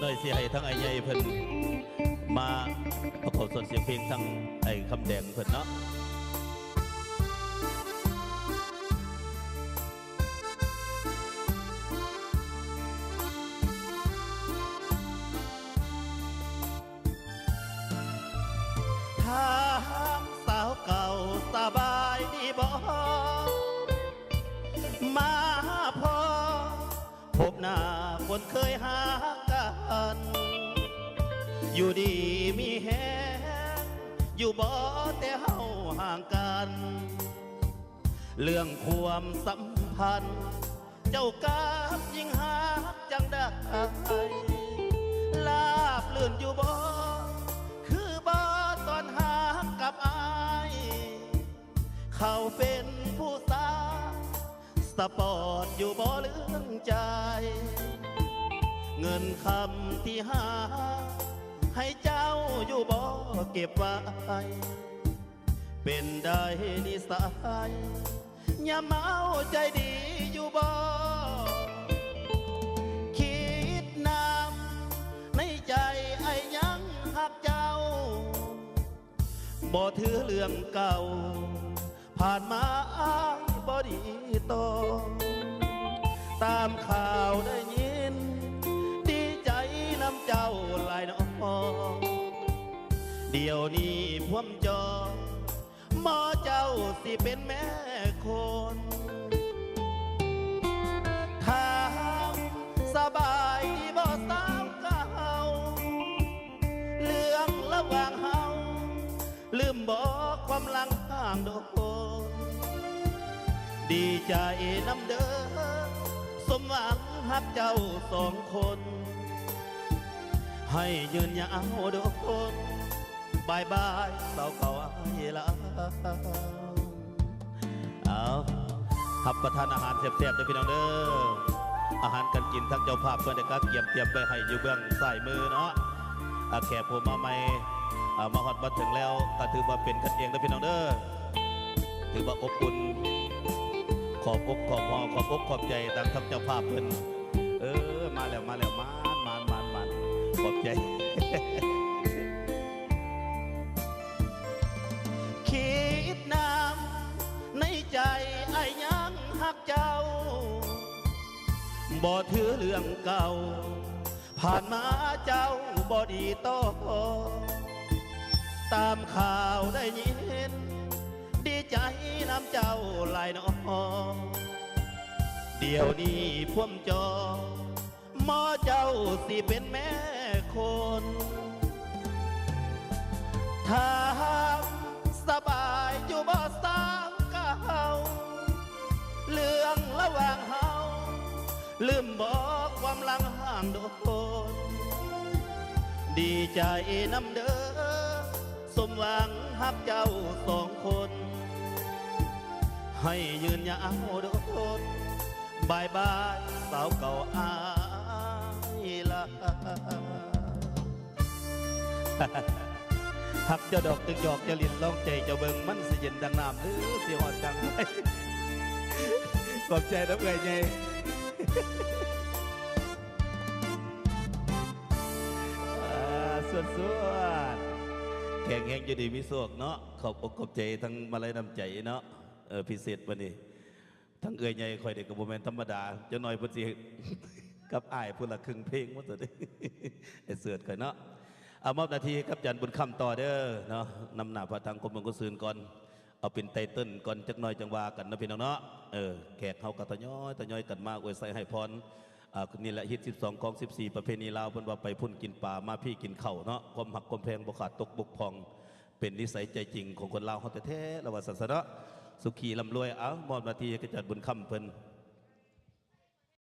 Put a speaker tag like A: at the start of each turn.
A: น้อยสิให้ทั้งไอ้ใหญ่เพิ่นมาประกอบส่วนเสียงเพลงทั้งไอ้คำแดงเพิ่นเนาะทางสาวเก่าสบายดีบ่มาพอพบหน้าคนเคยหากันอยู่ดีมีแฮงอยู่บ่แต่เฮาห่างกันเรื่องความสัมพันธ์เจ้ากับยิ่งหาจังได้ลาบเลื่อนอยู่บ่คือบ่ตอนหากับอายเขาเป็นผู้สาวสปอร์ตอยู่บ่เรื่องใจเงินคำที่หาให้เจ้าอยู่บ่เก็บไว้เป็นได้นิสัยอย่าเมาใจดีอยู่บ่คิดนำในใจไอ้ยังหักเจ้าบ่ถือเรื่องเก่าผ่านมาบ่ดีต่อตามข่าวได้ยินดีใจน้ำเจ้าหลายน้องเดี๋ยวนี้พวมจอหมอเจ้าสิเป็นแม่คนถามสบายบ่สาวเก่าเรื่องระหว่างเฮาลืมบอกความหลังห่างโดนดีใจน้ำเด้อสมหวังหักเจ้าสองคนให้ยืนยาวโดนบายบายสาวเขาไอ้ละเอาขับประทานอาหารแซ่บๆด้วยพี่น้องเด้ออาหารการกินทั้งเจ้าภาพเพื่อนได้ก็เตรียมไปให้อยู่เบื้องซ้ายมือเนาะแขกผมมาใหม่มาฮอดมาถึงแล้วก็ถือว่าเป็นกันเองด้วยพี่น้องเด้อถือว่าอบอุ่นขอบอกขอบหอขอบอกขอบใจตามทัพเจ้าภาพเพิ่นมาแล้วมันขอบใจ คิดน้ำในใจไอ้ยังหักเจ้าบ่ถือเรื่องเก่าผ่านมาเจ้าบ่ดีต่อตามข่าวได้ยินดีใจน้ำเจ้าหลายน้องเดี๋ยวนี้พวมจอหมอเจ้าสิเป็นแม่คนถามสบายอยู่บ่สาวเก่าเรื่องระหว่างเฮาลืมบอกความหลังห่างโดนดีใจน้ำเด้อสมหวังหักเจ้าสองคนให้ยืนยาวโดนบายบายสาวเก่าอายละหักเจ้าดอกตึกหยอกจะลิ้นลองใจเจ้าเบิ่งมันสิเย็นดังน้ำหรือสิหอดดังไขอบใจน้ำเกยไงส่วนแข่งแห่งอยู่ดีมีโศกเนาะขอบอกขอบใจทั้งมาลัยน้ำใจเนาะพิเศษวันนี้ทั้งเอ่ยใหญ่คอยเด็กกับโมเมนต์ธรรมดาจะหน่อยพุทธิกับอ้ายพูดละครึ่งเพลงว่าสุดไอ้เสือดคอยเนาะเอามอบนาทีกับจันบุญคำต่อเด้อเนาะนำหน้าพระทางกรมหลวงกุศลก่อนเอาเป็นไตเติ้ลก่อนจักหน่อยจังว่ากันนะพี่น้องเนาะแขกเขากับตะย้อยกันมากอวยใส่ให้พรนี่แหละฮิต12กอง14ประเพณีลาวเพิ่นว่าไปพุ่นกินป่ามาพี่กินเข่าเนาะความหักความแพงบ่ขาดตกบกพร่องเป็นนิสัยใจจริงของคนลาวเขาแท้ๆระว่าศาสนาสุขีลำรวยเอามอบนาทีกับจันบุญคำเพิ่น